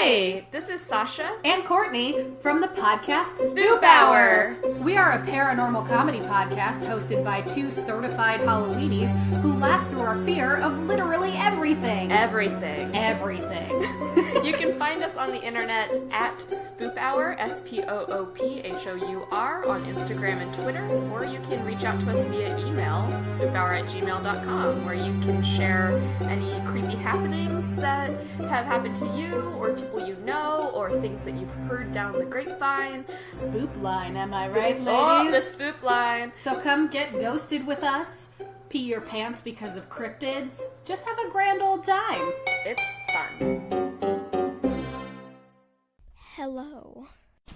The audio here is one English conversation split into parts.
Hey, this is Sasha and Courtney from the podcast Spoop Hour. We are a paranormal comedy podcast hosted by two certified Halloweenies who laugh through our fear of literally everything. Everything. You can find us on the internet at Spoop Hour, SPOOPHOUR, on Instagram and Twitter, or you can reach out to us via email, spoophour@gmail.com, where you can share any creepy happenings that have happened to you, or people you know, or things that you've heard down the grapevine. Spoop line, am I right, ladies? Oh, the spoop line. So come get ghosted with us, pee your pants because of cryptids, just have a grand old time. It's fun. Hello.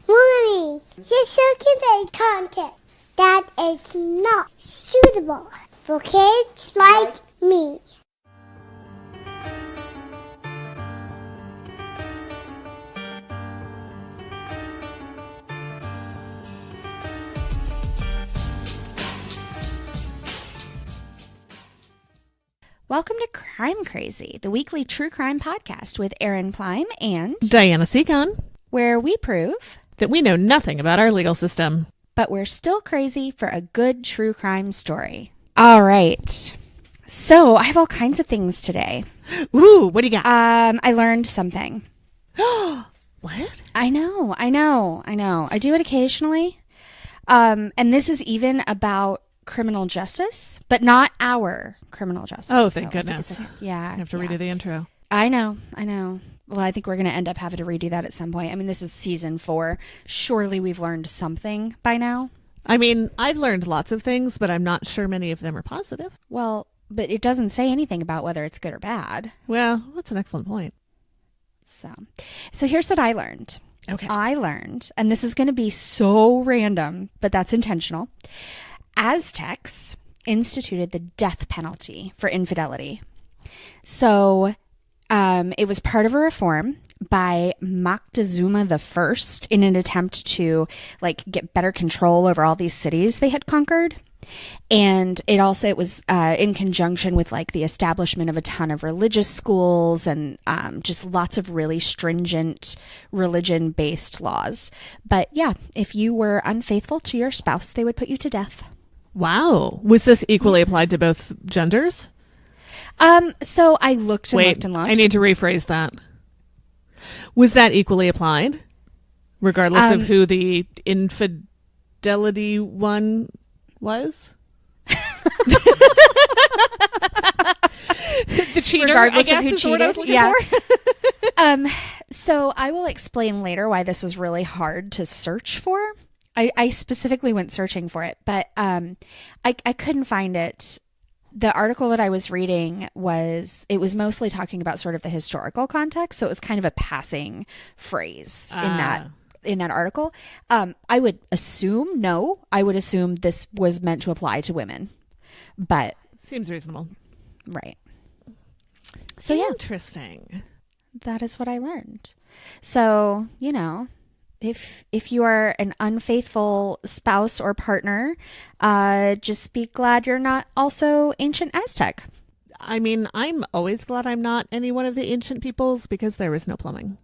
Mommy, you're circulating content that is not suitable for kids like me. Welcome to Crime Crazy, the weekly true crime podcast with Eryn and Diana Seacon, where we prove that we know nothing about our legal system, but we're still crazy for a good true crime story. All right. So I have all kinds of things today. Ooh, what do you got? I learned something. What? I know. I do it occasionally. And this is even about criminal justice, but not our criminal justice. Oh, thank goodness. Yeah. I have to redo the intro. I know. Well, I think we're going to end up having to redo that at some point. I mean, this is season 4. Surely we've learned something by now. I mean, I've learned lots of things, but I'm not sure many of them are positive. Well, but it doesn't say anything about whether it's good or bad. Well, that's an excellent point. So here's what I learned. Okay. I learned, and this is going to be so random, but that's intentional. Aztecs instituted the death penalty for infidelity. So it was part of a reform by Moctezuma I in an attempt to get better control over all these cities they had conquered. And it was in conjunction with the establishment of a ton of religious schools and just lots of really stringent religion-based laws. But yeah, if you were unfaithful to your spouse, they would put you to death. Wow. Was this equally applied to both genders? So I looked and looked and looked. I need to rephrase that. Was that equally applied? Regardless of who the infidelity one was? The cheater, regardless I guess, of who is what I was cheated. looking for. So I will explain later why this was really hard to search for. I specifically went searching for it, but I couldn't find it. The article that I was reading was mostly talking about sort of the historical context, so it was kind of a passing phrase in that article. I would assume this was meant to apply to women, but seems reasonable, right? So yeah, interesting. That is what I learned. So if you are an unfaithful spouse or partner, just be glad you're not also ancient Aztec. I mean, I'm always glad I'm not any one of the ancient peoples because there was no plumbing.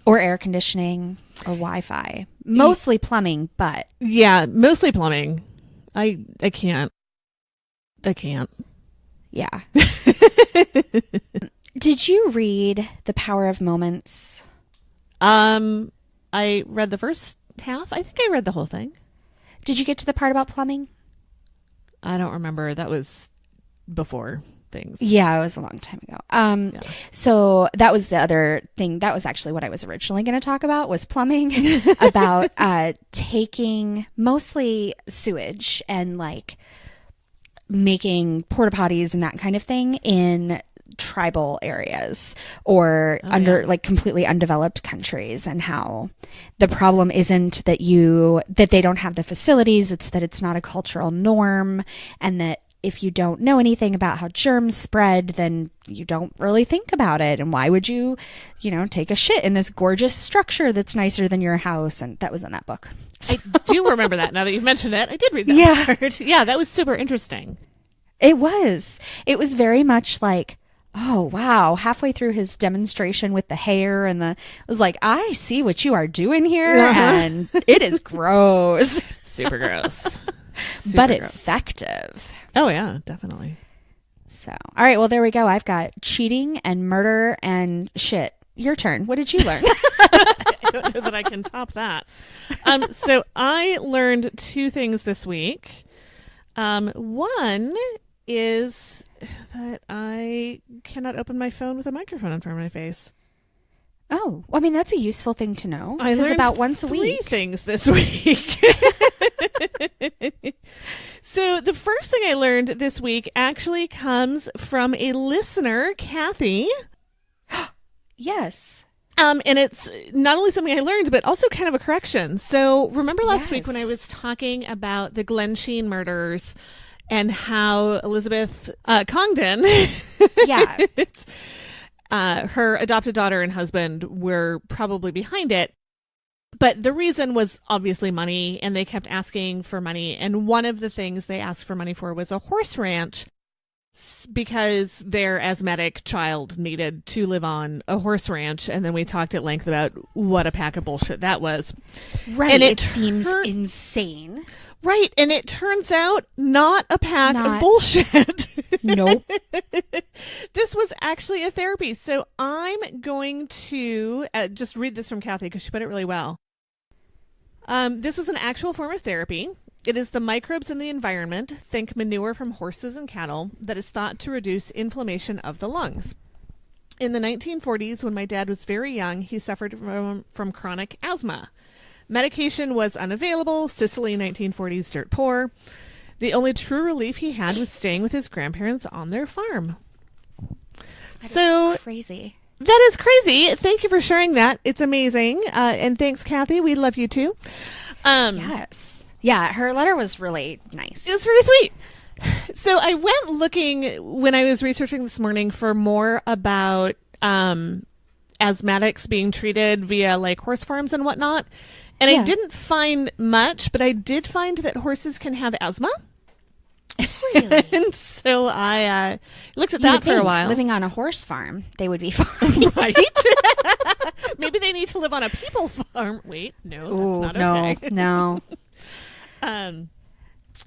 Or air conditioning or Wi-Fi. Mostly plumbing, but... Yeah, mostly plumbing. I can't. Yeah. Did you read The Power of Moments? I read the first half. I think I read the whole thing. Did you get to the part about plumbing? I don't remember. That was before things. Yeah, it was a long time ago. So that was the other thing. That was actually what I was originally going to talk about, was plumbing, about taking mostly sewage and making porta potties and that kind of thing in tribal areas or completely undeveloped countries, and how the problem isn't that they don't have the facilities, it's that it's not a cultural norm, and that if you don't know anything about how germs spread, then you don't really think about it. And why would you take a shit in this gorgeous structure that's nicer than your house? And that was in that book. I do remember that now that you've mentioned it. I did read that part. Yeah, that was super interesting. It was very much Oh, wow. Halfway through his demonstration with the hair and I was like, I see what you are doing here, and it is gross. Super gross. But effective. Oh, yeah, definitely. So, all right, well, there we go. I've got cheating and murder and shit. Your turn. What did you learn? I don't know that I can top that. So I learned 2 things this week. One is that I cannot open my phone with a microphone in front of my face. Oh, well, I mean, that's a useful thing to know. I learned about once a 3 week. things this week. So the first thing I learned this week actually comes from a listener, Kathy. Yes. And it's not only something I learned, but also kind of a correction. So remember last week when I was talking about the Glen Sheen murders and how Elizabeth Congdon, her adopted daughter and husband were probably behind it. But the reason was obviously money, and they kept asking for money. And one of the things they asked for money for was a horse ranch, because their asthmatic child needed to live on a horse ranch. And then we talked at length about what a pack of bullshit that was. Right. And it seems insane. Right. And it turns out not a pack of bullshit. Nope. This was actually a therapy. So I'm going to just read this from Kathy because she put it really well. This was an actual form of therapy. It is the microbes in the environment, think manure from horses and cattle, that is thought to reduce inflammation of the lungs. In the 1940s, when my dad was very young, he suffered from chronic asthma. Medication was unavailable. Sicily, 1940s, dirt poor. The only true relief he had was staying with his grandparents on their farm. That's crazy. That is crazy. Thank you for sharing that. It's amazing. And thanks, Kathy. We love you too. Yes. Yeah, her letter was really nice. It was pretty sweet. So I went looking when I was researching this morning for more about asthmatics being treated via like horse farms and whatnot. And I didn't find much, but I did find that horses can have asthma. Really? And so I looked at that for a while. Living on a horse farm, they would be fine. Right? Maybe they need to live on a people farm. Wait, no, that's not okay. No.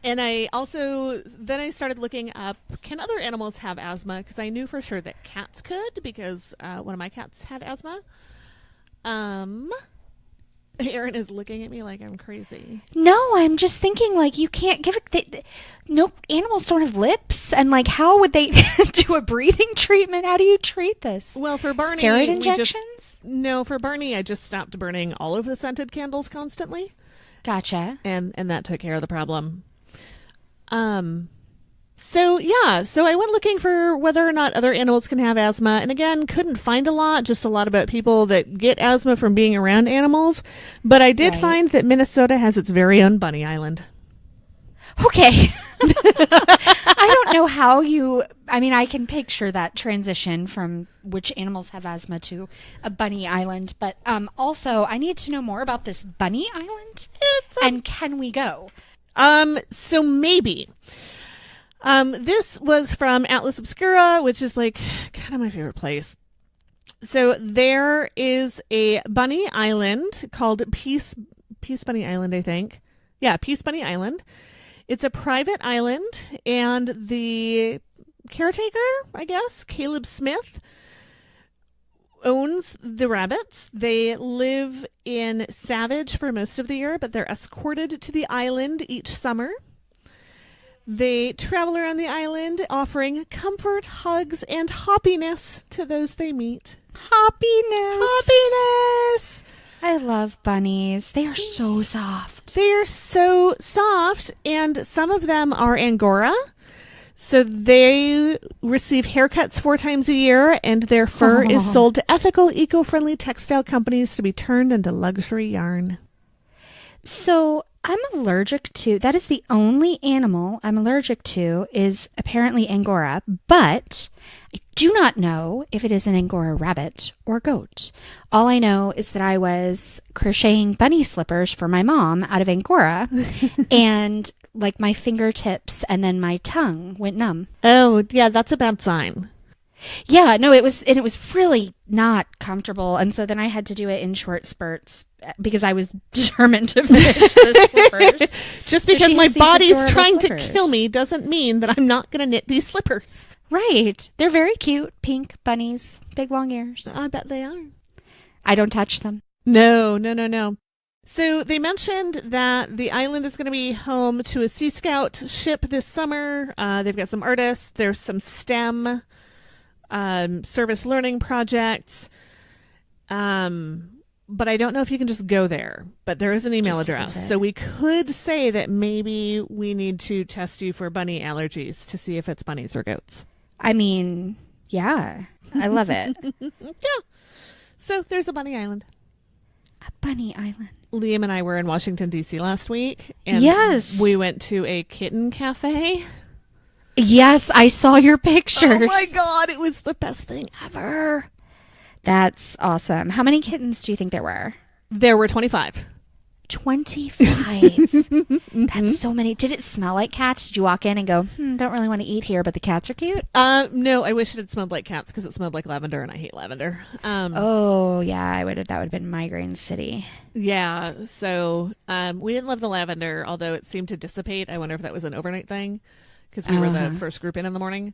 And I also, then I started looking up, can other animals have asthma? Because I knew for sure that cats could, because one of my cats had asthma. Eryn is looking at me like I'm crazy. No, I'm just thinking like you can't give it. No, animals don't have lips, and like how would they do a breathing treatment? How do you treat this? Well, for Barney, steroid injections? For Barney, I just stopped burning all of the scented candles constantly. Gotcha. And that took care of the problem. So I went looking for whether or not other animals can have asthma, and again, couldn't find a lot, just a lot about people that get asthma from being around animals. But I did find that Minnesota has its very own bunny island. Okay. I don't know how I can picture that transition from which animals have asthma to a bunny island, but also I need to know more about this bunny island. And can we go? So maybe. This was from Atlas Obscura, which is like kind of my favorite place. So there is a bunny island called Peace Bunny Island, I think. Yeah, Peace Bunny Island. It's a private island, and the caretaker, I guess, Caleb Smith, owns the rabbits. They live in Savage for most of the year, but they're escorted to the island each summer. They travel around the island, offering comfort, hugs, and hoppiness to those they meet. Hoppiness! I love bunnies. They are so soft. They are so soft, and some of them are Angora. So they receive haircuts 4 times a year, and their fur is sold to ethical, eco-friendly textile companies to be turned into luxury yarn. So I'm allergic to, that is the only animal I'm allergic to is apparently Angora, but I do not know if it is an Angora rabbit or goat. All I know is that I was crocheting bunny slippers for my mom out of Angora and like my fingertips and then my tongue went numb. Oh, yeah, that's a bad sign. Yeah, no, it was really not comfortable. And so then I had to do it in short spurts because I was determined to finish the slippers. Just because my body's trying to kill me doesn't mean that I'm not going to knit these slippers. Right. They're very cute. Pink bunnies, big long ears. I bet they are. I don't touch them. No. So they mentioned that the island is going to be home to a Sea Scout ship this summer. They've got some artists. There's some STEM service learning projects. But I don't know if you can just go there. But there is an email address. So we could say that maybe we need to test you for bunny allergies to see if it's bunnies or goats. I mean, yeah. I love it. Yeah. So there's a bunny island. A bunny island. Liam and I were in Washington, D.C. last week. And yes. We went to a kitten cafe. Yes, I saw your pictures. Oh my God, it was the best thing ever. That's awesome. How many kittens do you think there were? There were 25. 25. That's so many. Did it smell like cats? Did you walk in and go, don't really want to eat here, but the cats are cute? No, I wish it had smelled like cats because it smelled like lavender and I hate lavender. Oh, yeah, that would have been Migraine City. Yeah, so we didn't love the lavender, although it seemed to dissipate. I wonder if that was an overnight thing because we were the first group in the morning.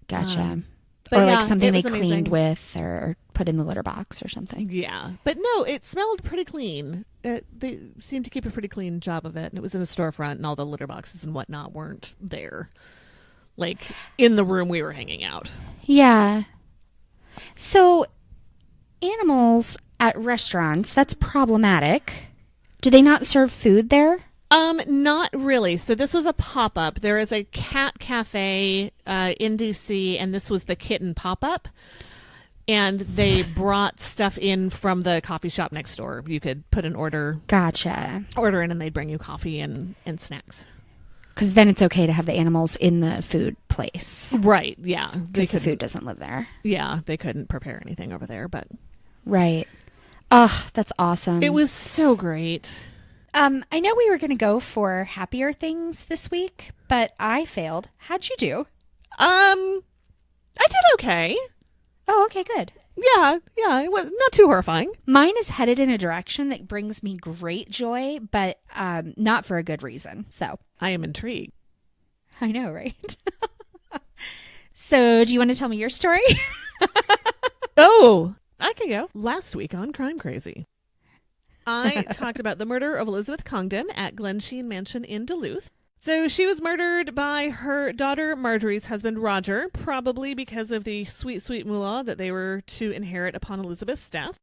Gotcha. But or yeah, like something they amazing. Cleaned with or put in the litter box or something. Yeah. But no, it smelled pretty clean. They seemed to keep a pretty clean job of it. And it was in a storefront and all the litter boxes and whatnot weren't there. Like in the room we were hanging out. Yeah. So animals at restaurants, that's problematic. Do they not serve food there? Not really. So this was a pop-up. There is a cat cafe in DC, and this was the kitten pop-up. And they brought stuff in from the coffee shop next door. You could put an order in, and they'd bring you coffee and snacks. Because then it's okay to have the animals in the food place. Right, yeah. Because the food doesn't live there. Yeah, they couldn't prepare anything over there, but... Right. Oh, that's awesome. It was so great. I know we were going to go for happier things this week, but I failed. How'd you do? I did okay. Oh, okay, good. Yeah, it was not too horrifying. Mine is headed in a direction that brings me great joy, but not for a good reason. So I am intrigued. I know, right? So do you want to tell me your story? Oh, I can go. Last week on Crime Crazy, I talked about the murder of Elizabeth Congdon at Glensheen Mansion in Duluth. So she was murdered by her daughter Marjorie's husband Roger, probably because of the sweet, sweet moolah that they were to inherit upon Elizabeth's death.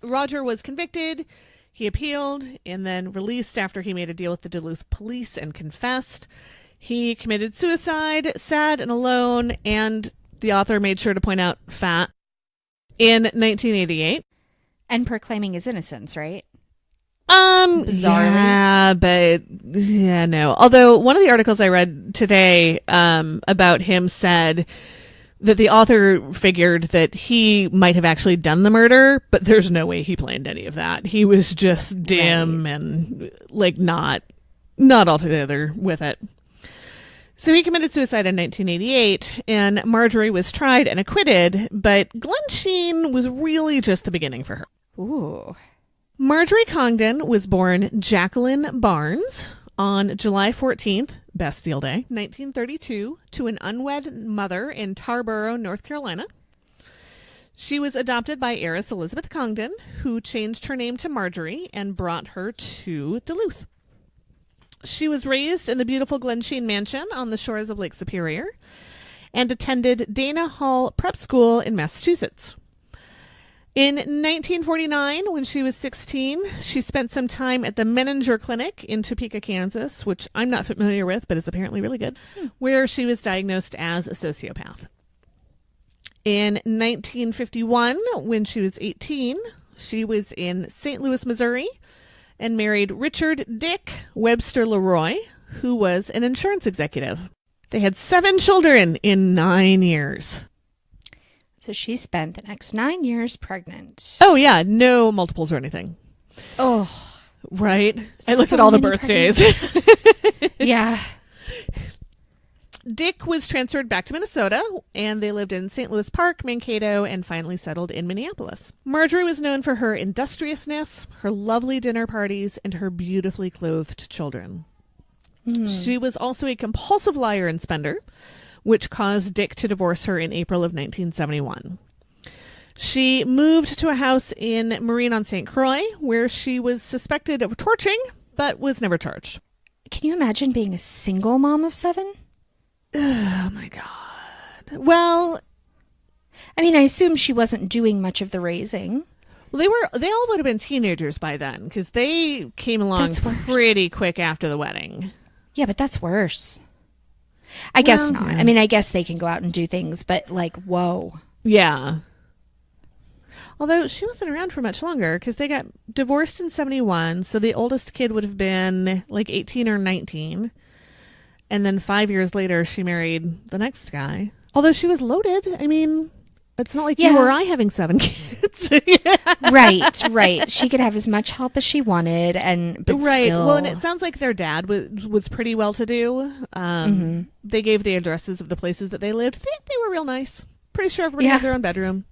Roger was convicted, he appealed, and then released after he made a deal with the Duluth police and confessed. He committed suicide, sad and alone, and the author made sure to point out fat, in 1988. And proclaiming his innocence, right? Bizarrely. Yeah, no. Although one of the articles I read today about him said that the author figured that he might have actually done the murder, but there's no way he planned any of that. He was just dim and like not altogether with it. So he committed suicide in 1988, and Marjorie was tried and acquitted, but Glensheen was really just the beginning for her. Ooh. Marjorie Congdon was born Jacqueline Barnes on July 14th, Bastille Day, 1932, to an unwed mother in Tarboro, North Carolina. She was adopted by heiress Elizabeth Congdon, who changed her name to Marjorie and brought her to Duluth. She was raised in the beautiful Glensheen Mansion on the shores of Lake Superior and attended Dana Hall Prep School in Massachusetts. In 1949, when she was 16, she spent some time at the Menninger Clinic in Topeka, Kansas, which I'm not familiar with, but is apparently really good, where she was diagnosed as a sociopath. In 1951, when she was 18, she was in St. Louis, Missouri, and married Richard Dick Webster Leroy, who was an insurance executive. They had 7 children in 9 years. So she spent the next 9 years pregnant. Oh, yeah. No multiples or anything. Oh. Right? I looked at all the birthdays. Yeah. Dick was transferred back to Minnesota, and they lived in St. Louis Park, Mankato, and finally settled in Minneapolis. Marjorie was known for her industriousness, her lovely dinner parties, and her beautifully clothed children. She was also a compulsive liar and spender, which caused Dick to divorce her in April of 1971. She moved to a house in Marine on St. Croix, where she was suspected of torching, but was never charged. Can you imagine being a single mom of 7? Oh my God. Well, I mean, I assume she wasn't doing much of the raising. well, they all would have been teenagers by then, because they came along That's worse. pretty quick after the wedding. Yeah, but that's worse. I guess Well, not. yeah. I mean, I guess they can go out and do things, but like, whoa. Yeah. Although she wasn't around for much longer, because they got divorced in 71, so the oldest kid would have been like 18 or 19. And then 5 years later, she married the next guy. Although she was loaded. I mean, it's not like you Yeah. or I having 7 kids. Right. She could have as much help as she wanted, but Right. still. Well, and it sounds like their dad was pretty well to do. They gave the addresses of the places that they lived. They were real nice. Pretty sure everybody Yeah. had their own bedroom.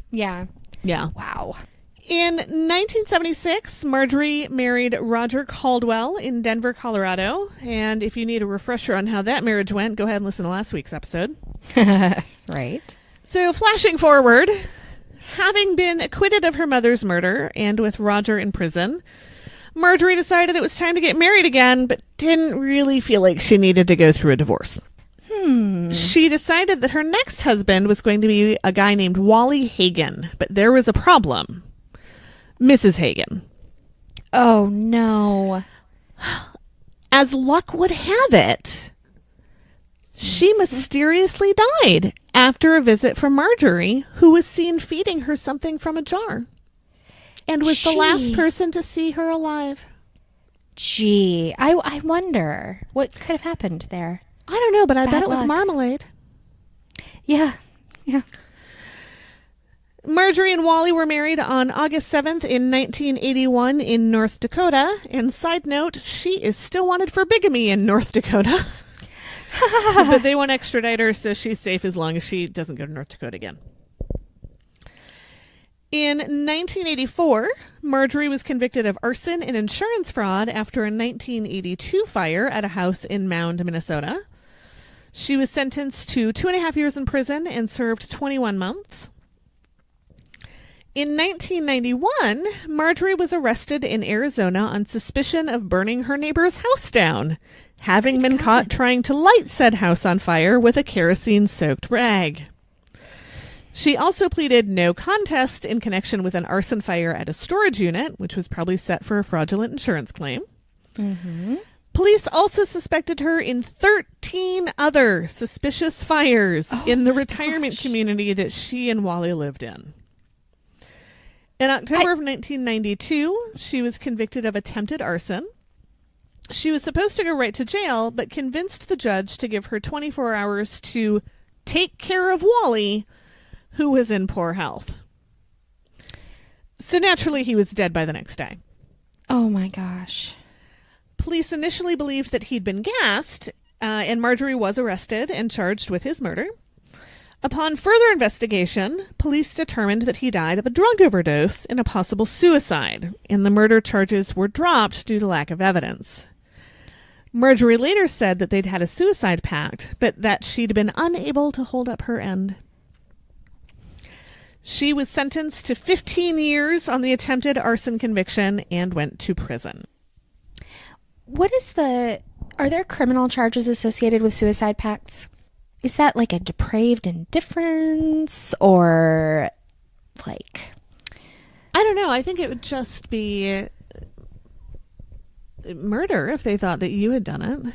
Yeah. Yeah. Wow. In 1976, Marjorie married Roger Caldwell in Denver, Colorado. And if you need a refresher on how that marriage went, go ahead and listen to last week's episode. Right. So, flashing forward, having been acquitted of her mother's murder and with Roger in prison, Marjorie decided it was time to get married again, but didn't really feel like she needed to go through a divorce. She decided that her next husband was going to be a guy named Wally Hagen, but there was a problem. Mrs. Hagen. Oh, no. As luck would have it, she mysteriously died after a visit from Marjorie, who was seen feeding her something from a jar, and was the last Gee. person to see her alive. Gee, I wonder what could have happened there. I don't know, but I bet Bad it was luck. marmalade. Yeah. Marjorie and Wally were married on August 7th in 1981 in North Dakota. And side note, she is still wanted for bigamy in North Dakota. But they won't extradite her, so she's safe as long as she doesn't go to North Dakota again. In 1984, Marjorie was convicted of arson and insurance fraud after a 1982 fire at a house in Mound, Minnesota. She was sentenced to 2.5 years in prison and served 21 months. In 1991, Marjorie was arrested in Arizona on suspicion of burning her neighbor's house down, having been caught trying to light said house on fire with a kerosene-soaked rag. She also pleaded no contest in connection with an arson fire at a storage unit, which was probably set for a fraudulent insurance claim. Police also suspected her in 13 other suspicious fires in the retirement community that she and Wally lived in. In October of 1992, she was convicted of attempted arson. She was supposed to go right to jail, but convinced the judge to give her 24 hours to take care of Wally, who was in poor health. So naturally, he was dead by the next day. Oh, my gosh. Police initially believed that he'd been gassed, and Marjorie was arrested and charged with his murder. Upon further investigation, police determined that he died of a drug overdose and a possible suicide, and the murder charges were dropped due to lack of evidence. Marjorie later said that they'd had a suicide pact, but that she'd been unable to hold up her end. She was sentenced to 15 years on the attempted arson conviction and went to prison. Are there criminal charges associated with suicide pacts? Is that like a depraved indifference or like... I don't know. I think it would just be murder if they thought that you had done it.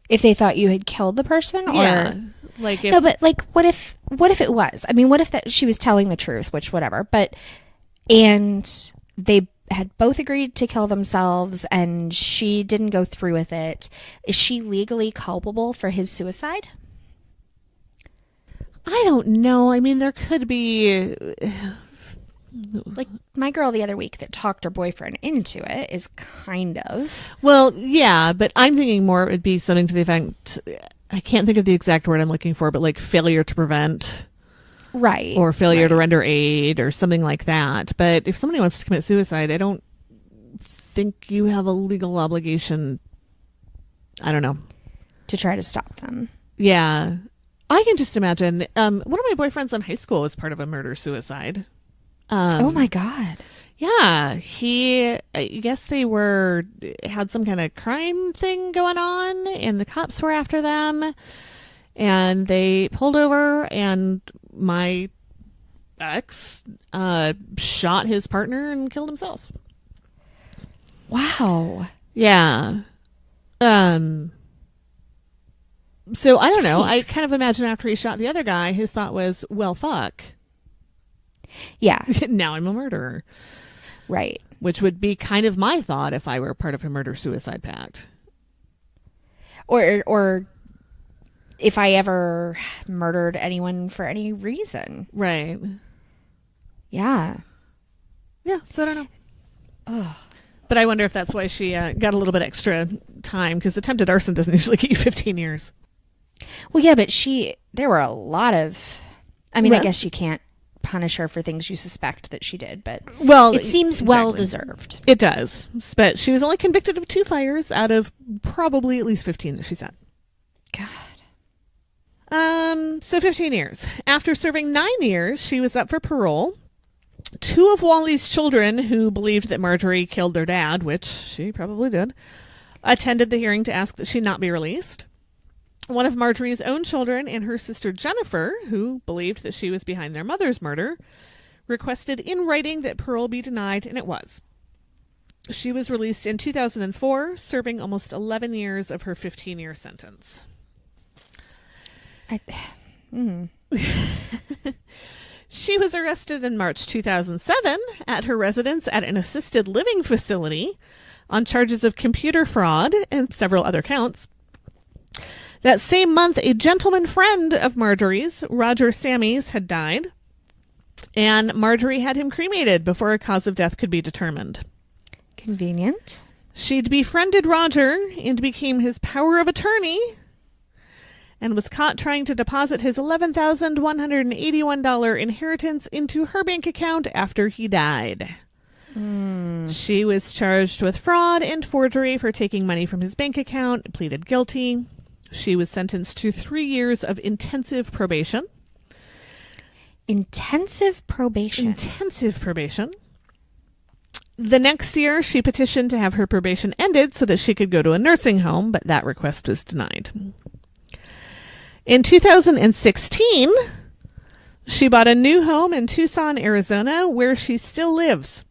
If they thought you had killed the person? Or... Yeah. Like if, No, but like, what if it was? I mean, what if that she was telling the truth, which whatever, and they had both agreed to kill themselves and she didn't go through with it. Is she legally culpable for his suicide? I don't know. I mean, there could be... Like my girl the other week that talked her boyfriend into it is kind of... Well, yeah, but I'm thinking more it would be something to the effect... I can't think of the exact word I'm looking for, but like failure to prevent. Right. Or failure to render aid or something like that. But if somebody wants to commit suicide, I don't think you have a legal obligation. I don't know. To try to stop them. Yeah. I can just imagine. One of my boyfriends in high school was part of a murder-suicide. Oh my God. Yeah. I guess they had some kind of crime thing going on, and the cops were after them. And they pulled over, and my ex shot his partner and killed himself. Wow. Yeah. So I don't know. I kind of imagine after he shot the other guy, his thought was, well, fuck. Yeah. Now I'm a murderer. Right. Which would be kind of my thought if I were part of a murder-suicide pact. Or if I ever murdered anyone for any reason. Right. Yeah. Yeah, so I don't know. Oh. But I wonder if that's why she got a little bit extra time, because attempted arson doesn't usually get you 15 years. Well, yeah, but there were a lot of, I mean, Well, I guess you can't punish her for things you suspect that she did, but well, it seems well deserved. It does. But she was only convicted of 2 fires out of probably at least 15 that she said. God. So 15 years. After serving 9 years, she was up for parole. 2 of Wally's children, who believed that Marjorie killed their dad, which she probably did, attended the hearing to ask that she not be released. One of Marjorie's own children and her sister Jennifer, who believed that she was behind their mother's murder, requested in writing that parole be denied, and it was. She was released in 2004, serving almost 11 years of her 15-year sentence. She was arrested in March 2007 at her residence at an assisted living facility on charges of computer fraud and several other counts. That same month, a gentleman friend of Marjorie's, Roger Sammies, had died, and Marjorie had him cremated before a cause of death could be determined. Convenient. She'd befriended Roger and became his power of attorney, and was caught trying to deposit his $11,181 inheritance into her bank account after he died. She was charged with fraud and forgery for taking money from his bank account and pleaded guilty. She was sentenced to 3 years of intensive probation. Intensive probation. Intensive probation. The next year, she petitioned to have her probation ended so that she could go to a nursing home, but that request was denied. In 2016, she bought a new home in Tucson, Arizona, where she still lives.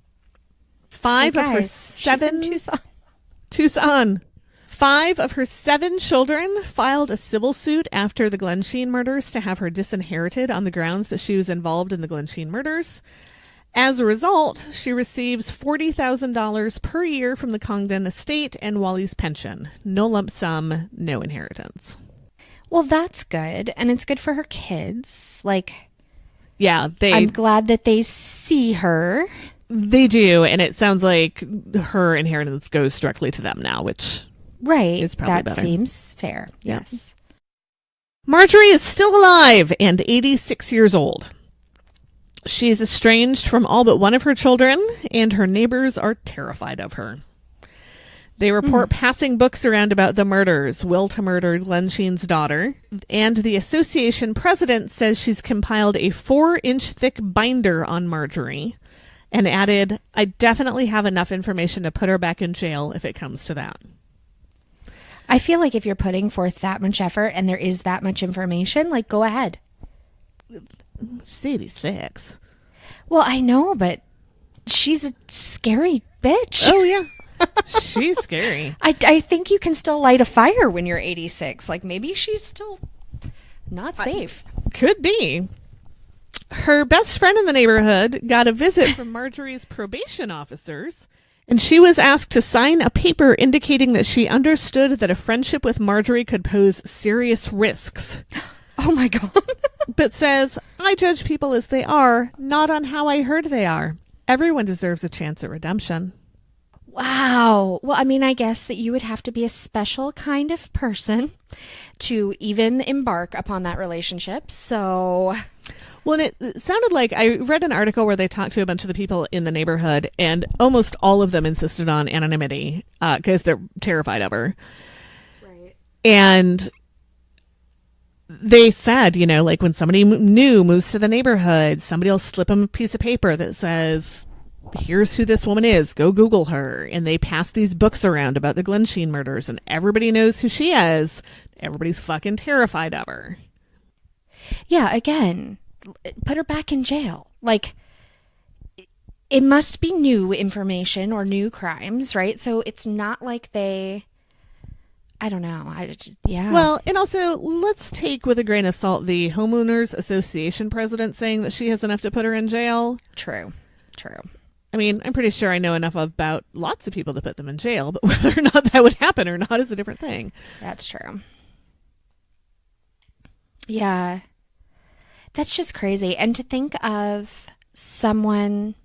5 of her 7 Tucson. 5 of her 7 children filed a civil suit after the Glensheen murders to have her disinherited on the grounds that she was involved in the Glensheen murders. As a result, she receives $40,000 per year from the Congdon estate and Wally's pension. No lump sum, no inheritance. Well, that's good, and it's good for her kids. Yeah, I'm glad that they see her. They do, and it sounds like her inheritance goes directly to them now, which is probably that better. seems fair. Yeah. Yes. Marjorie is still alive and 86 years old. She's estranged from all but one of her children, and her neighbors are terrified of her. They report passing books around about the murders, will to murder Glensheen's daughter, and the association president says she's compiled a 4-inch thick binder on Marjorie and added, "I definitely have enough information to put her back in jail if it comes to that." I feel like if you're putting forth that much effort and there is that much information, go ahead. She's 86. Well, I know, but she's a scary bitch. Oh, yeah. She's scary. I think you can still light a fire when you're 86. Maybe she's still not safe. Could be. Her best friend in the neighborhood got a visit from Marjorie's probation officers, and she was asked to sign a paper indicating that she understood that a friendship with Marjorie could pose serious risks. Oh my God. But says, "I judge people as they are, not on how I heard they are. Everyone deserves a chance at redemption." Wow. Well, I mean, I guess that you would have to be a special kind of person to even embark upon that relationship. So, well, and it sounded like I read an article where they talked to a bunch of the people in the neighborhood, and almost all of them insisted on anonymity because they're terrified of her. right. And they said, you know, like when somebody new moves to the neighborhood, somebody will slip them a piece of paper that says, here's who this woman is. Go Google her. And they pass these books around about the Glensheen murders, and everybody knows who she is. Everybody's fucking terrified of her. Yeah, again, put her back in jail. Like, it must be new information or new crimes, right? So it's not like I don't know. Yeah. Well, and also, let's take with a grain of salt the Homeowners Association president saying that she has enough to put her in jail. True. I mean, I'm pretty sure I know enough about lots of people to put them in jail, but whether or not that would happen or not is a different thing. That's true. Yeah. That's just crazy. And to think of someone,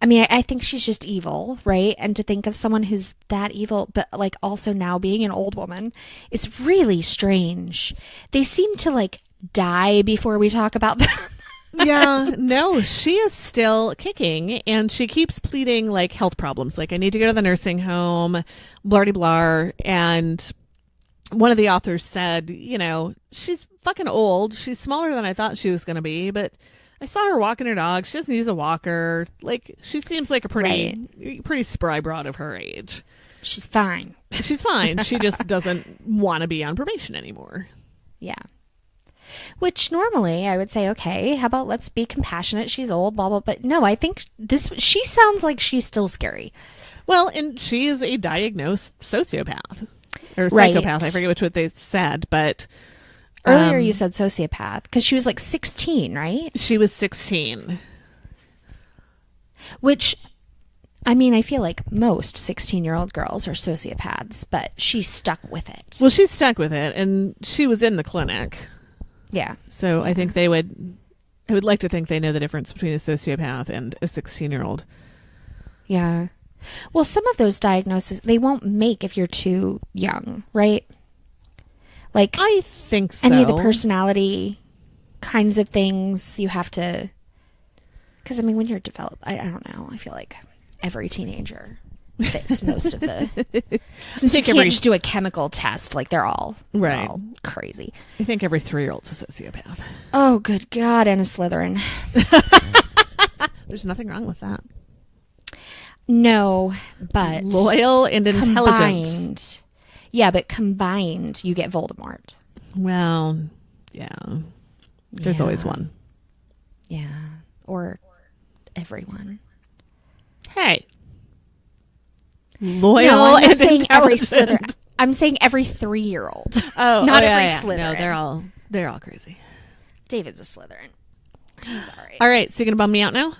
I mean, I think she's just evil, right? And to think of someone who's that evil, but like also now being an old woman is really strange. They seem to like die before we talk about them. Yeah, no, she is still kicking, and she keeps pleading like health problems. Like, I need to go to the nursing home, blah, blah, blah. And one of the authors said, you know, she's fucking old. She's smaller than I thought she was going to be, but I saw her walking her dog. She doesn't use a walker. Like, she seems like a pretty spry broad of her age. She's fine. She's fine. She just doesn't want to be on probation anymore. Yeah. Which normally I would say, okay, how about let's be compassionate? She's old, blah, blah. But no, I think she sounds like she's still scary. Well, and she is a diagnosed sociopath or Right. psychopath. I forget which what they said, but Earlier you said sociopath because she was like 16, right? she was 16. Which, I mean, I feel like most 16-year-old girls are sociopaths, but she stuck with it. Well, she's stuck with it, and she was in the clinic. Yeah. So I think I would like to think they know the difference between a sociopath and a 16-year-old. Yeah. Well, some of those diagnoses, they won't make if you're too young, right? Like, I think so. any of the personality kinds of things you have to, because I mean, when you're developed, I don't know, I feel like every teenager fits most of the, since you can't just do a chemical test, like they're all crazy. I think every 3-year-old's a sociopath. Oh, good God, and a Slytherin. There's nothing wrong with that. No, but loyal and intelligent. Combined, yeah, but combined, you get Voldemort. Well, yeah. There's always one. Yeah, or everyone. Hey. Loyal no, I'm not and saying every intelligent. Slytherin. I'm saying every 3-year-old. Oh, not yeah, every yeah. Slytherin. No, they're all crazy. David's a Slytherin. He's all right. All right, so you're gonna bum me out now?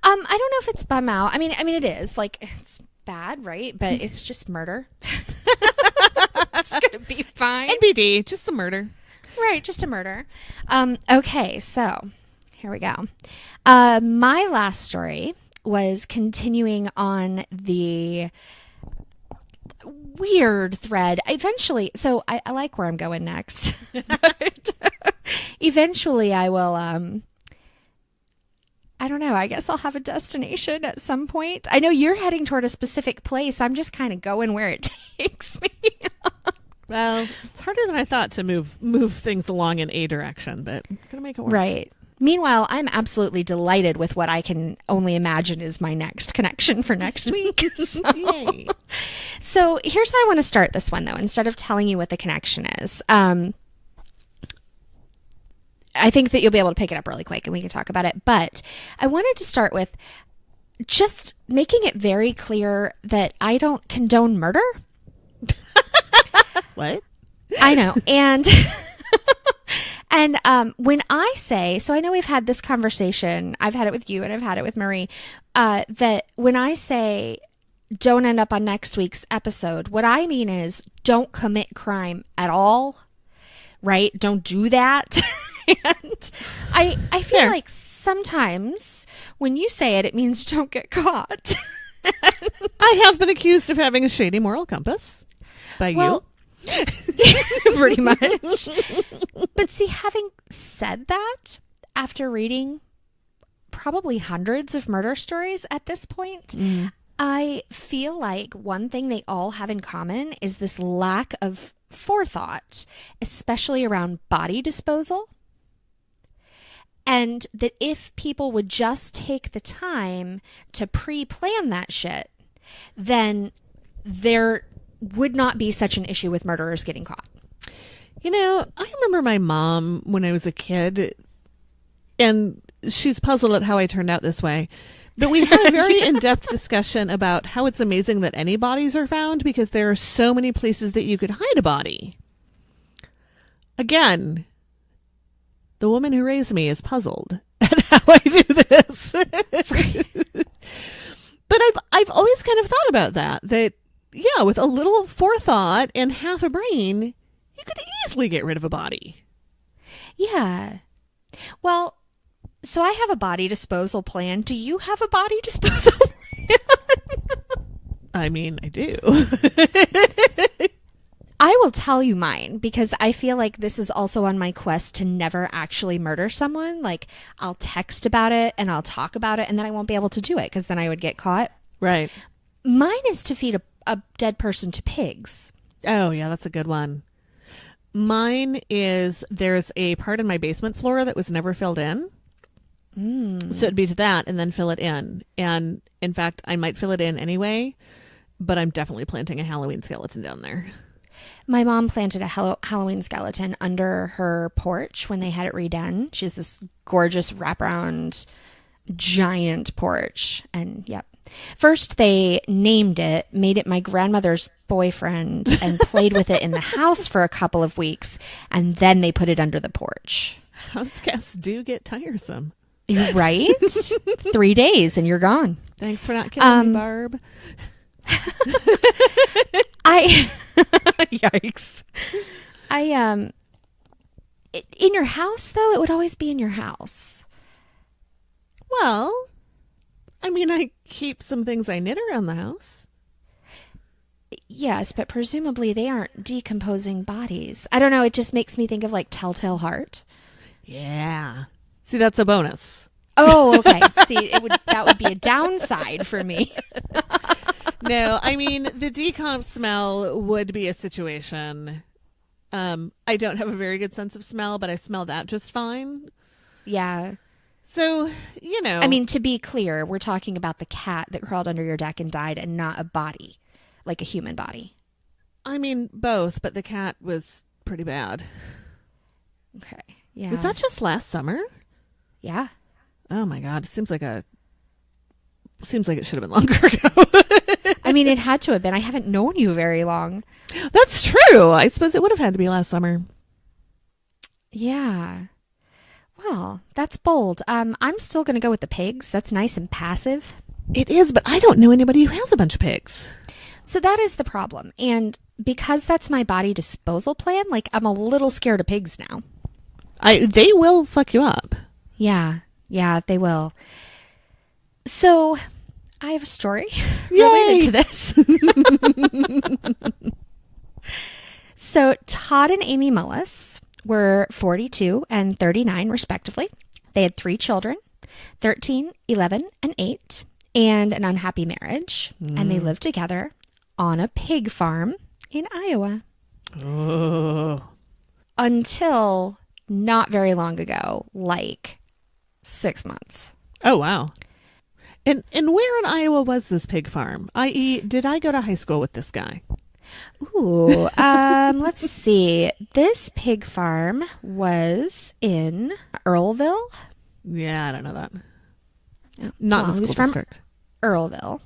I don't know if it's bum out. I mean, it is like it's bad, right? But it's just murder. It's gonna be fine. NBD, just some murder. Right, just a murder. Okay, so here we go. My last story was continuing on the weird thread. Eventually, so I like where I'm going next. But eventually I will, I don't know, I guess I'll have a destination at some point. I know you're heading toward a specific place. I'm just kind of going where it takes me. Well, it's harder than I thought to move things along in a direction, but I'm gonna make it work. Right. Meanwhile, I'm absolutely delighted with what I can only imagine is my next connection for next week. Yay. So here's how I want to start this one, though, instead of telling you what the connection is. I think that you'll be able to pick it up really quick and we can talk about it. But I wanted to start with just making it very clear that I don't condone murder. What? I know. And when I say, so I know we've had this conversation, I've had it with you and I've had it with Marie, that when I say don't end up on next week's episode, what I mean is don't commit crime at all, right? Don't do that. And I feel like sometimes when you say it, it means don't get caught. I have been accused of having a shady moral compass by you. Pretty much. But see, having said that, after reading probably hundreds of murder stories at this point, I feel like one thing they all have in common is this lack of forethought, especially around body disposal. And that if people would just take the time to pre-plan that shit, then there would not be such an issue with murderers getting caught. You know, I remember my mom when I was a kid, and she's puzzled at how I turned out this way. But we had a very in-depth discussion about how it's amazing that any bodies are found because there are so many places that you could hide a body. Again, the woman who raised me is puzzled at how I do this. But I've always kind of thought about that, yeah, with a little forethought and half a brain, you could easily get rid of a body. Yeah. Well, so I have a body disposal plan. Do you have a body disposal plan? I mean, I do. I will tell you mine because I feel like this is also on my quest to never actually murder someone. Like, I'll text about it and I'll talk about it and then I won't be able to do it because then I would get caught. Right. Mine is to feed a dead person to pigs. Oh, yeah, that's a good one. Mine is there's a part in my basement floor that was never filled in. So it'd be to that and then fill it in. And in fact, I might fill it in anyway, but I'm definitely planting a Halloween skeleton down there. My mom planted a Halloween skeleton under her porch when they had it redone. She has this gorgeous wraparound giant porch. And yep. First, they named it, made it my grandmother's boyfriend, and played with it in the house for a couple of weeks. And then they put it under the porch. House guests do get tiresome. Right? 3 days and you're gone. Thanks for not killing me, Barb. Yikes. In your house, though, it would always be in your house. Well, I mean, I keep some things I knit around the house. Yes, but presumably they aren't decomposing bodies. I don't know. It just makes me think of like Telltale Heart. Yeah. See, that's a bonus. Oh, okay. See, that would be a downside for me. No, I mean, the decomp smell would be a situation. I don't have a very good sense of smell, but I smell that just fine. Yeah. So, you know. I mean, to be clear, we're talking about the cat that crawled under your deck and died and not a body, like a human body. I mean, both, but the cat was pretty bad. Okay. Yeah. Was that just last summer? Yeah. Oh my God. Seems like it should have been longer ago. I mean, it had to have been. I haven't known you very long. That's true. I suppose it would have had to be last summer. Yeah. Well, that's bold. I'm still going to go with the pigs. That's nice and passive. It is, but I don't know anybody who has a bunch of pigs. So that is the problem. And because that's my body disposal plan, like, I'm a little scared of pigs now. They will fuck you up. Yeah. Yeah, they will. So I have a story related to this. So Todd and Amy Mullis were 42 and 39, respectively. They had 3 children, 13, 11, and 8, and an unhappy marriage. And they lived together on a pig farm in Iowa. Oh. Until not very long ago, like 6 months. Oh, wow. And where in Iowa was this pig farm? I.e., did I go to high school with this guy? Ooh, let's see. This pig farm was in Earlville. Yeah, I don't know that. Oh, Not well, the he was school from district. Earlville,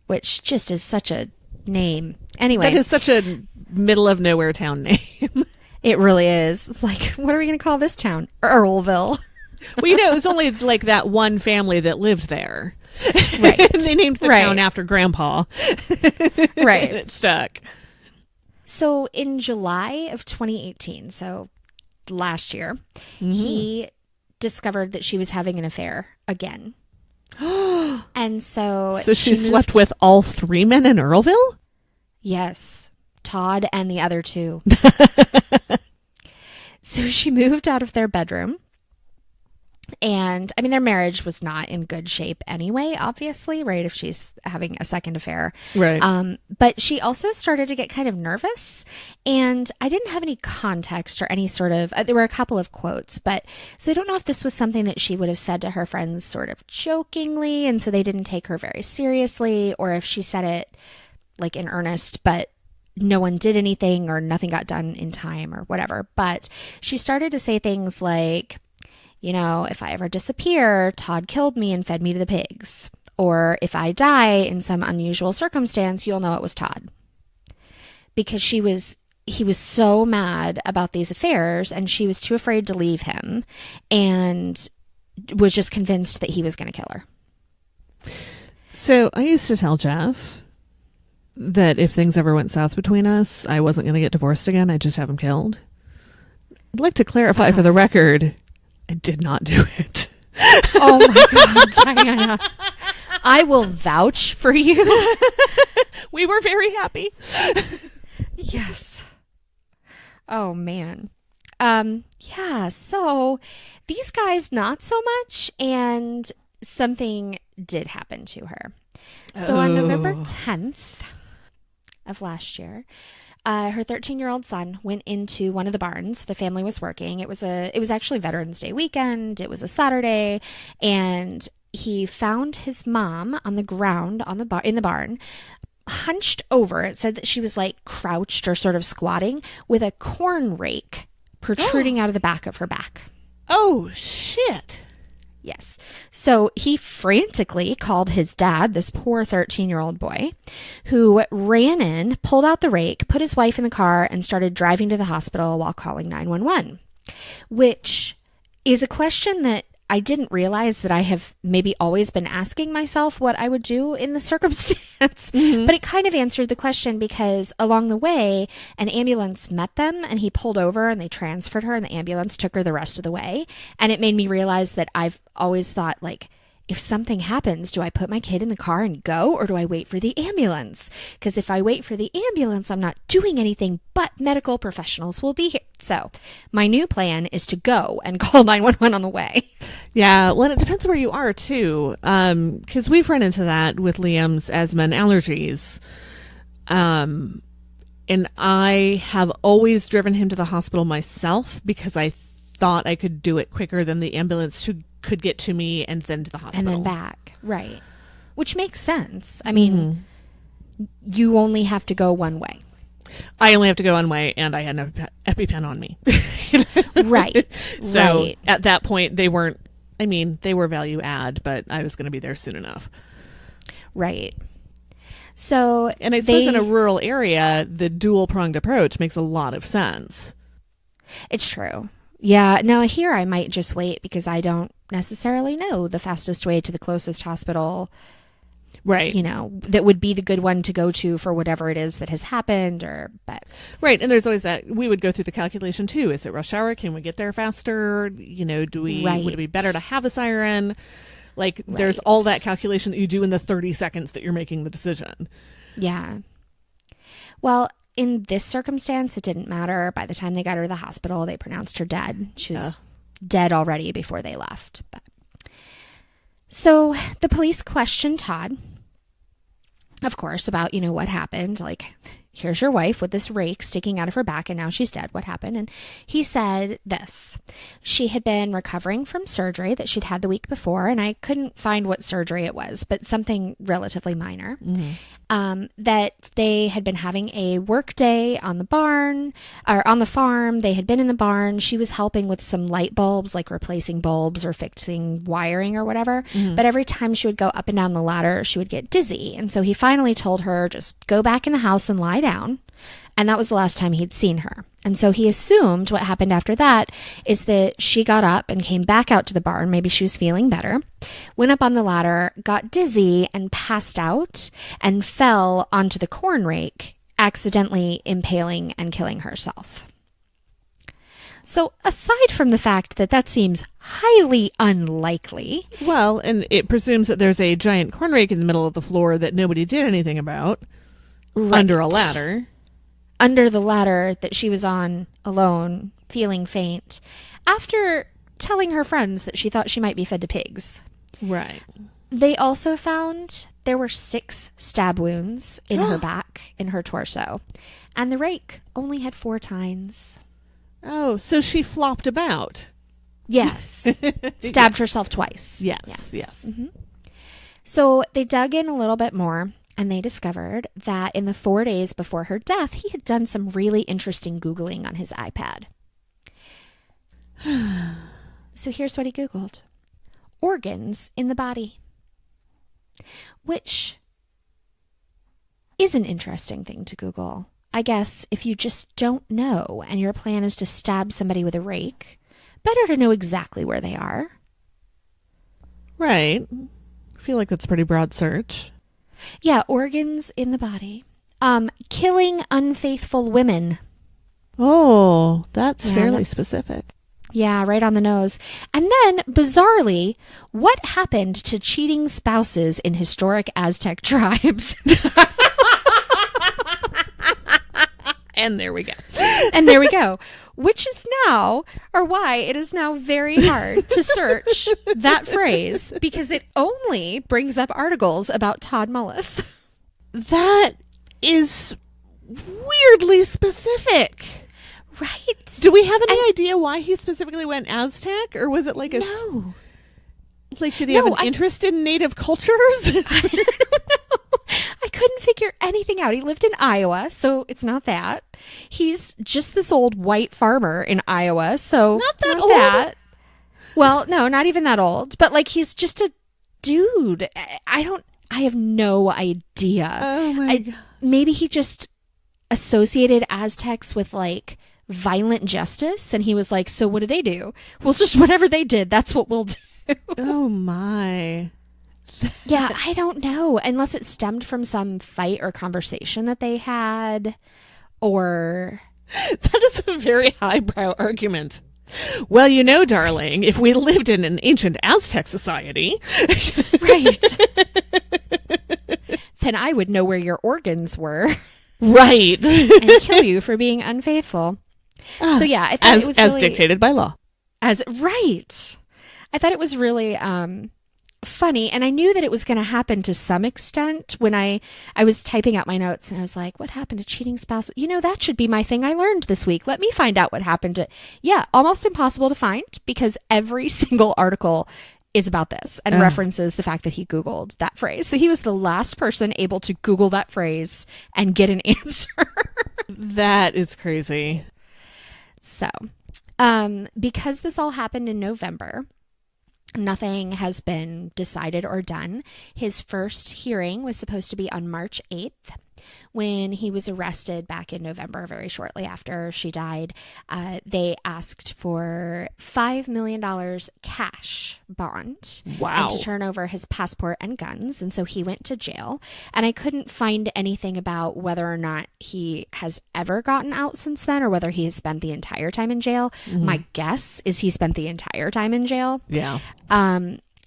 which just is such a name. Anyway. That is such a middle of nowhere town name. It really is. It's like, what are we going to call this town? Earlville. Well, you know, it was only like that one family that lived there. Right. They named the town after Grandpa. Right. And it stuck. So in July of 2018, so last year, he discovered that she was having an affair again. And so she slept with all 3 men in Earlville? Yes. Todd and the other 2. So she moved out of their bedroom. And I mean, their marriage was not in good shape anyway, obviously, right? If she's having a second affair. Right. But she also started to get kind of nervous, and I didn't have any context or any sort of, there were a couple of quotes, but so I don't know if this was something that she would have said to her friends sort of jokingly, and so they didn't take her very seriously, or if she said it like in earnest, but no one did anything or nothing got done in time or whatever. But she started to say things like, you know, if I ever disappear, Todd killed me and fed me to the pigs. Or if I die in some unusual circumstance, you'll know it was Todd. Because he was so mad about these affairs, and she was too afraid to leave him, and was just convinced that he was going to kill her. So I used to tell Jeff that if things ever went south between us, I wasn't going to get divorced again. I'd just have him killed. I'd like to clarify for the record, I did not do it. Oh my God, Diana. I will vouch for you. We were very happy. Yes. Oh, man. Yeah, so these guys, not so much, and something did happen to her. So on November 10th of last year, her 13-year-old son went into one of the barns. The family was working. It was actually Veterans Day weekend. It was a Saturday, and he found his mom on the ground in the barn, hunched over. It said that she was like crouched or sort of squatting with a corn rake protruding out of the back of her back. Oh, shit. Yes. So he frantically called his dad, this poor 13-year-old boy, who ran in, pulled out the rake, put his wife in the car, and started driving to the hospital while calling 911, which is a question that I didn't realize that I have maybe always been asking myself what I would do in the circumstance. Mm-hmm. But it kind of answered the question, because along the way, an ambulance met them, and he pulled over and they transferred her, and the ambulance took her the rest of the way. And it made me realize that I've always thought, like, if something happens, do I put my kid in the car and go, or do I wait for the ambulance? Because if I wait for the ambulance, I'm not doing anything, but medical professionals will be here. So my new plan is to go and call 911 on the way. Yeah, well, it depends where you are, too, because we've run into that with Liam's asthma and allergies. And I have always driven him to the hospital myself because I thought I could do it quicker than the ambulance could get to me and then to the hospital. And then back. Right. Which makes sense. I mean, you only have to go one way. I only have to go one way, and I had an EpiPen on me. Right. So right. At that point, they were value add, but I was going to be there soon enough. Right. So, and I suppose in a rural area, the dual-pronged approach makes a lot of sense. It's true. Yeah. No, here I might just wait because I don't necessarily know the fastest way to the closest hospital. Right. You know, that would be the good one to go to for whatever it is that has happened, but. Right. And there's always that, we would go through the calculation too. Is it rush hour? Can we get there faster? You know, would it be better to have a siren? Like, there's all that calculation that you do in the 30 seconds that you're making the decision. Yeah. Well, in this circumstance, it didn't matter. By the time they got her to the hospital, they pronounced her dead. She was dead already before they left. But. So the police questioned Todd, of course, about, what happened. Like, here's your wife with this rake sticking out of her back, and now she's dead. What happened? And he said this. She had been recovering from surgery that she'd had the week before, and I couldn't find what surgery it was, but something relatively minor. Mm-hmm. That they had been having a work day on the farm. They had been in the barn. She was helping with some light bulbs, like replacing bulbs or fixing wiring or whatever. Mm-hmm. But every time she would go up and down the ladder, she would get dizzy. And so he finally told her, just go back in the house and lie down. And that was the last time he'd seen her. And so he assumed what happened after that is that she got up and came back out to the barn. Maybe she was feeling better, went up on the ladder, got dizzy and passed out and fell onto the corn rake, accidentally impaling and killing herself. So aside from the fact that that seems highly unlikely. Well, and it presumes that there's a giant corn rake in the middle of the floor that nobody did anything about. Right. Under a ladder. Under the ladder that she was on alone, feeling faint, after telling her friends that she thought she might be fed to pigs. Right. They also found there were 6 stab wounds in her back, in her torso, and the rake only had 4 tines. Oh, so she flopped about. Yes. Stabbed herself twice. Yes. Mm-hmm. So they dug in a little bit more, and they discovered that in the 4 days before her death, he had done some really interesting Googling on his iPad. So here's what he Googled. Organs in the body. Which is an interesting thing to Google. I guess if you just don't know and your plan is to stab somebody with a rake, better to know exactly where they are. Right. I feel like that's a pretty broad search. Yeah, organs in the body. Killing unfaithful women. Oh, that's Yeah, fairly that's- specific. Yeah, right on the nose. And then, bizarrely, what happened to cheating spouses in historic Aztec tribes? And there we go. And there we go. Which is now, or why it is now very hard to search that phrase, because it only brings up articles about Todd Mullis. That is weirdly specific. Right? Do we have any idea why he specifically went Aztec? Or was it like a... No. Like, did he have an interest in native cultures? I don't know. I couldn't figure anything out. He lived in Iowa, so it's not that. He's just this old white farmer in Iowa, so Not that old? Well, no, not even that old. But like, he's just a dude. I have no idea. Oh my God. Maybe he just associated Aztecs with like violent justice, and he was like, so what do they do? Well, just whatever they did, that's what we'll do. Oh my. Yeah, I don't know. Unless it stemmed from some fight or conversation that they had, or... That is a very highbrow argument. Well, you know, darling, if we lived in an ancient Aztec society... Right. Then I would know where your organs were. Right. And kill you for being unfaithful. So yeah, I thought it was as really... dictated by law. Right. I thought it was really funny, and I knew that it was going to happen to some extent when I was typing out my notes, and I was like, what happened to cheating spouse? You know, that should be my thing I learned this week. Let me find out what happened to... Yeah, almost impossible to find, because every single article is about this and references the fact that he Googled that phrase. So he was the last person able to Google that phrase and get an answer. That is crazy. So, because this all happened in November, nothing has been decided or done. His first hearing was supposed to be on March 8th. When he was arrested back in November, very shortly after she died. They asked for $5 million cash bond. Wow. And to turn over his passport and guns. And so he went to jail. And I couldn't find anything about whether or not he has ever gotten out since then, or whether he has spent the entire time in jail. Mm-hmm. My guess is he spent the entire time in jail. Yeah.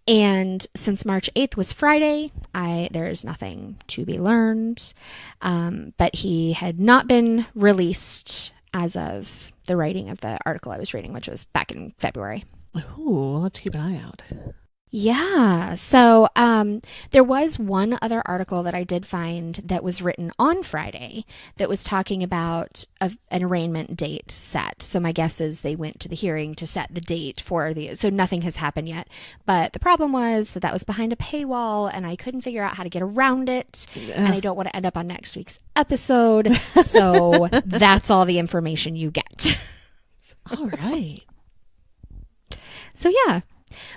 And since March 8th was Friday, there is nothing to be learned. But he had not been released as of the writing of the article I was reading, which was back in February. Ooh, we'll have to keep an eye out. Yeah. So there was one other article that I did find that was written on Friday that was talking about an arraignment date set. So my guess is they went to the hearing to set the date for so nothing has happened yet. But the problem was that was behind a paywall, and I couldn't figure out how to get around it. And I don't want to end up on next week's episode. So that's all the information you get. All right. So yeah.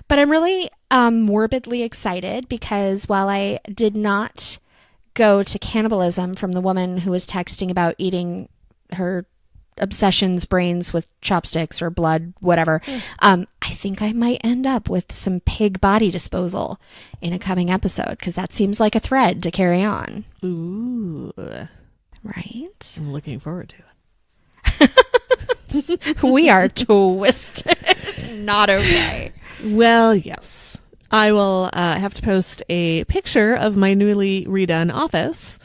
But I'm really morbidly excited, because while I did not go to cannibalism from the woman who was texting about eating her obsession's brains with chopsticks or blood, whatever, I think I might end up with some pig body disposal in a coming episode, because that seems like a thread to carry on. Ooh. Right? I'm looking forward to it. We are twisted. Not okay. Well, yes. I will have to post a picture of my newly redone office.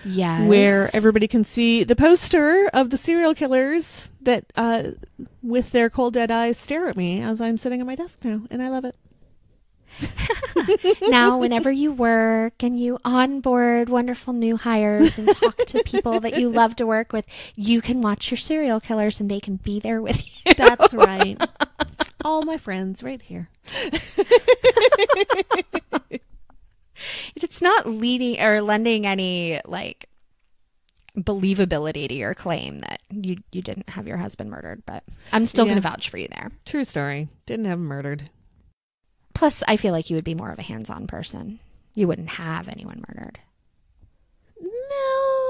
Yes. Where everybody can see the poster of the serial killers that, with their cold, dead eyes, stare at me as I'm sitting at my desk now. And I love it. Now, whenever you work and you onboard wonderful new hires and talk to people that you love to work with, you can watch your serial killers and they can be there with you. That's right. All my friends right here. It's not leading or lending any like believability to your claim that you didn't have your husband murdered, but I'm still going to vouch for you there. True story. Didn't have him murdered. Plus, I feel like you would be more of a hands-on person. You wouldn't have anyone murdered. No,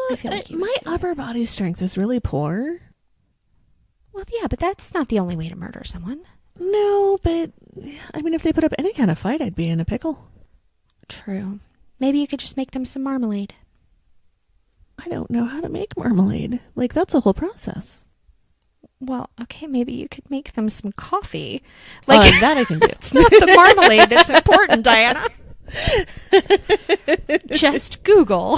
I feel like my upper body strength is really poor. Well, yeah, but that's not the only way to murder someone. No, but I mean, if they put up any kind of fight, I'd be in a pickle. True. Maybe you could just make them some marmalade. I don't know how to make marmalade. Like, that's a whole process. Well, okay, maybe you could make them some coffee. Like that I can do. It's not the marmalade that's important, Diana. Just Google.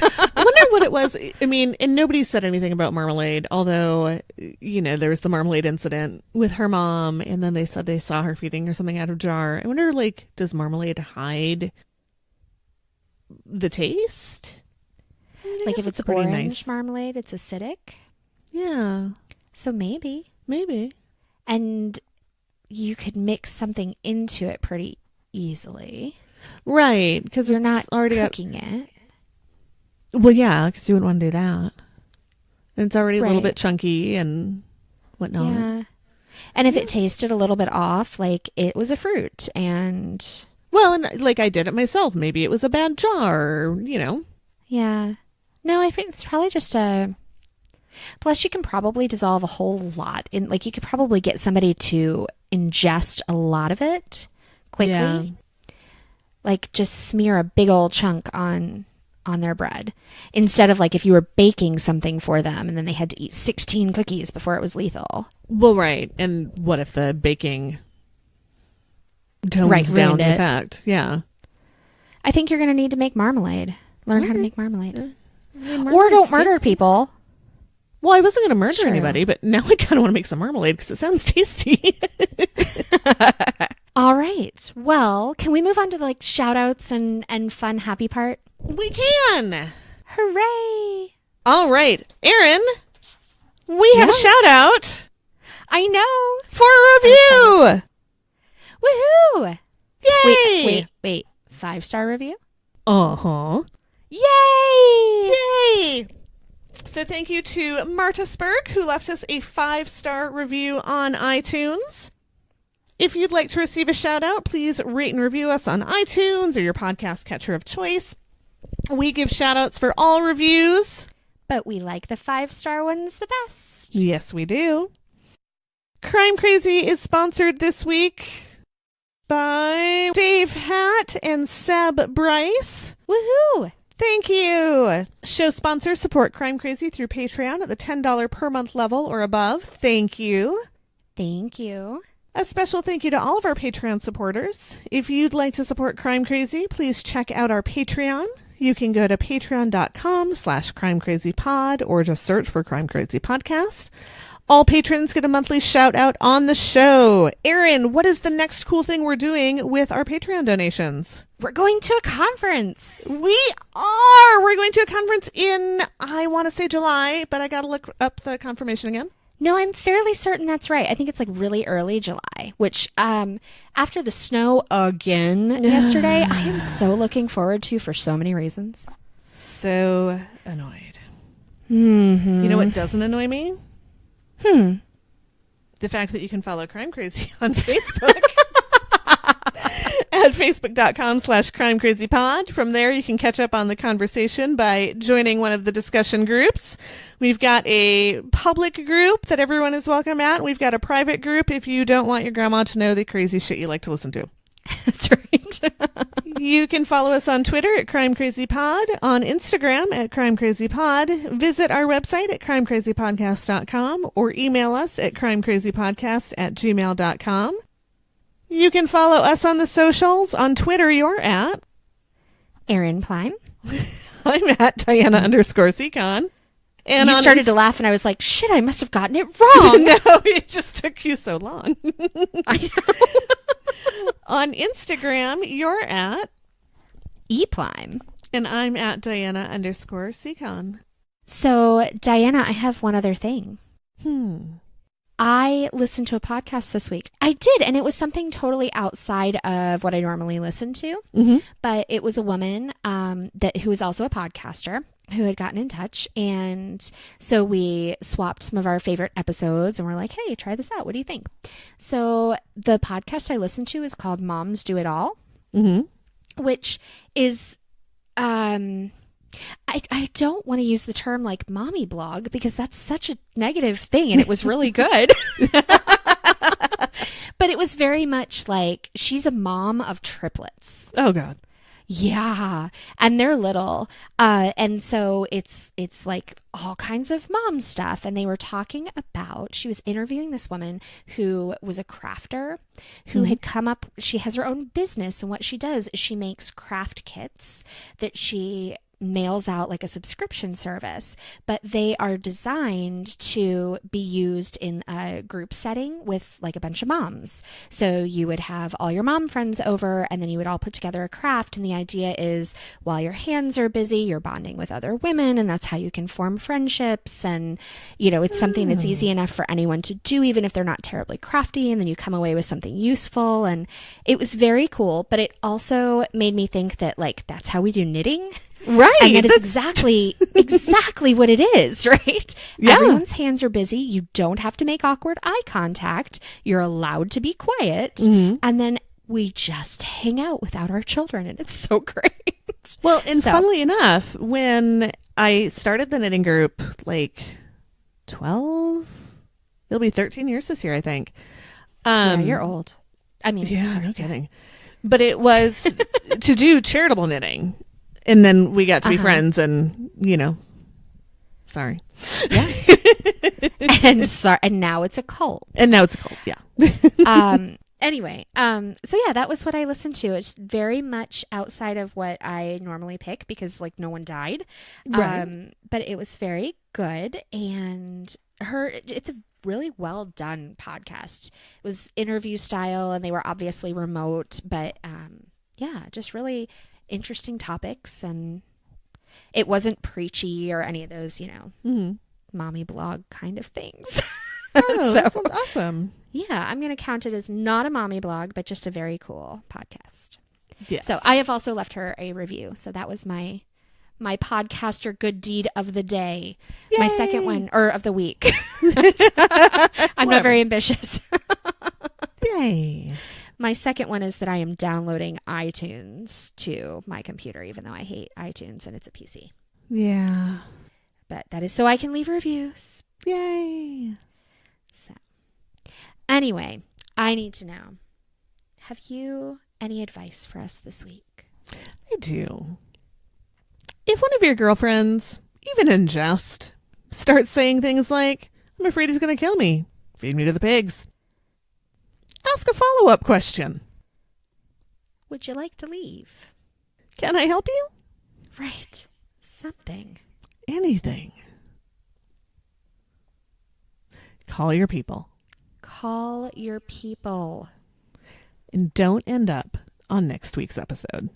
I wonder what it was. I mean, and nobody said anything about marmalade, although, you know, there was the marmalade incident with her mom, and then they said they saw her feeding her something out of a jar. I wonder, like, does marmalade hide the taste? I mean, like if it's pretty orange nice marmalade, it's acidic. Yeah. So maybe. And you could mix something into it pretty easily. Right, because you're not already cooking it. Well, yeah, because you wouldn't want to do that. And it's already a little bit chunky and whatnot. Yeah. And if it tasted a little bit off, like it was a fruit and... Well, and like I did it myself. Maybe it was a bad jar, you know. Yeah. No, I think it's probably just a... Plus, you can probably dissolve a whole lot in, like, you could probably get somebody to ingest a lot of it quickly. Yeah. Like, just smear a big old chunk on their bread instead of like if you were baking something for them and then they had to eat 16 cookies before it was lethal. Well, right. And what if the baking tones down the effect? Yeah. I think you're going to need to make marmalade. Learn how to make marmalade. Or don't murder people. Well, I wasn't going to murder anybody, but now I kind of want to make some marmalade because it sounds tasty. All right. Well, can we move on to like shout outs and fun happy part? We can. Hooray. All right. Eryn, we have a shout out. I know. For a review. Woohoo. Yay. Wait. 5-star review? Uh-huh. Yay. So thank you to Marta Spurk, who left us a 5-star review on iTunes. If you'd like to receive a shout out, please rate and review us on iTunes or your podcast catcher of choice. We give shout outs for all reviews. But we like the 5-star ones the best. Yes, we do. Crime Crazy is sponsored this week by Dave Hatt and Seb Bryce. Woohoo! Thank you. Show sponsors support Crime Crazy through Patreon at the $10 per month level or above. Thank you. Thank you. A special thank you to all of our Patreon supporters. If you'd like to support Crime Crazy, please check out our Patreon. You can go to patreon.com/crimecrazypod or just search for Crime Crazy Podcast. All patrons get a monthly shout out on the show. Eryn, what is the next cool thing we're doing with our Patreon donations? We're going to a conference. We are. We're going to a conference in, I want to say July, but I got to look up the confirmation again. No, I'm fairly certain that's right. I think it's like really early July, which after the snow again yesterday, I am so looking forward to for so many reasons. So annoyed. Mm-hmm. You know what doesn't annoy me? The fact that you can follow Crime Crazy on Facebook at facebook.com/crimecrazypod. From there, you can catch up on the conversation by joining one of the discussion groups. We've got a public group that everyone is welcome at. We've got a private group if you don't want your grandma to know the crazy shit you like to listen to. That's right. You can follow us on Twitter at Crime Crazy Pod, on Instagram at Crime Crazy Pod. Visit our website at crimecrazypodcast.com or email us at crimecrazypodcast@gmail.com. You can follow us on the socials. On Twitter, you're at Eryn Plime. I'm at Diana _Secon. And you started to laugh, and I was like, shit, I must have gotten it wrong. No, it just took you so long. I know. On Instagram, you're at Eplime. And I'm at Diana _Secon. So, Diana, I have one other thing. Hmm. I listened to a podcast this week. I did, and it was something totally outside of what I normally listen to. Mm-hmm. But it was a woman who was also a podcaster who had gotten in touch. And so we swapped some of our favorite episodes and we're like, hey, try this out. What do you think? So the podcast I listened to is called Moms Do It All, which is... I don't want to use the term like mommy blog because that's such a negative thing, and it was really good. But it was very much like she's a mom of triplets. Oh, God. Yeah. And they're little. And so it's like all kinds of mom stuff. And they were talking about, she was interviewing this woman who was a crafter who had come up, she has her own business. And what she does is she makes craft kits that she mails out like a subscription service, but they are designed to be used in a group setting with like a bunch of moms. So you would have all your mom friends over and then you would all put together a craft. And the idea is while your hands are busy, you're bonding with other women, and that's how you can form friendships. And, you know, it's something that's easy enough for anyone to do, even if they're not terribly crafty, and then you come away with something useful. And it was very cool, but it also made me think that like, that's how we do knitting. Right. And that is exactly what it is, right? Yeah. Everyone's hands are busy. You don't have to make awkward eye contact. You're allowed to be quiet. And then we just hang out without our children. And it's so great. Well, and funnily enough, when I started the knitting group, like 12, it'll be 13 years this year, I think. Yeah, you're old. I mean, yeah, sorry, no kidding. But it was to do charitable knitting. And then we got to be friends and, you know, sorry. Yeah. And now it's a cult. Yeah. Anyway, so yeah, that was what I listened to. It's very much outside of what I normally pick because like no one died. Right. But it was very good, and it's a really well done podcast. It was interview style and they were obviously remote, but yeah, just really interesting topics, and it wasn't preachy or any of those, you know, mommy blog kind of things. Oh, that sounds awesome. Yeah, I'm going to count it as not a mommy blog, but just a very cool podcast. Yes. So I have also left her a review. So that was my podcaster good deed of the day. Yay. My second one, or of the week. I'm not very ambitious. Yay. My second one is that I am downloading iTunes to my computer, even though I hate iTunes and it's a PC. Yeah. But that is so I can leave reviews. Yay. So, anyway, I need to know, have you any advice for us this week? I do. If one of your girlfriends, even in jest, starts saying things like, I'm afraid he's going to kill me, feed me to the pigs, ask a follow-up question. Would you like to leave? Can I help you? Right. Something. Anything. Call your people. Call your people. And don't end up on next week's episode.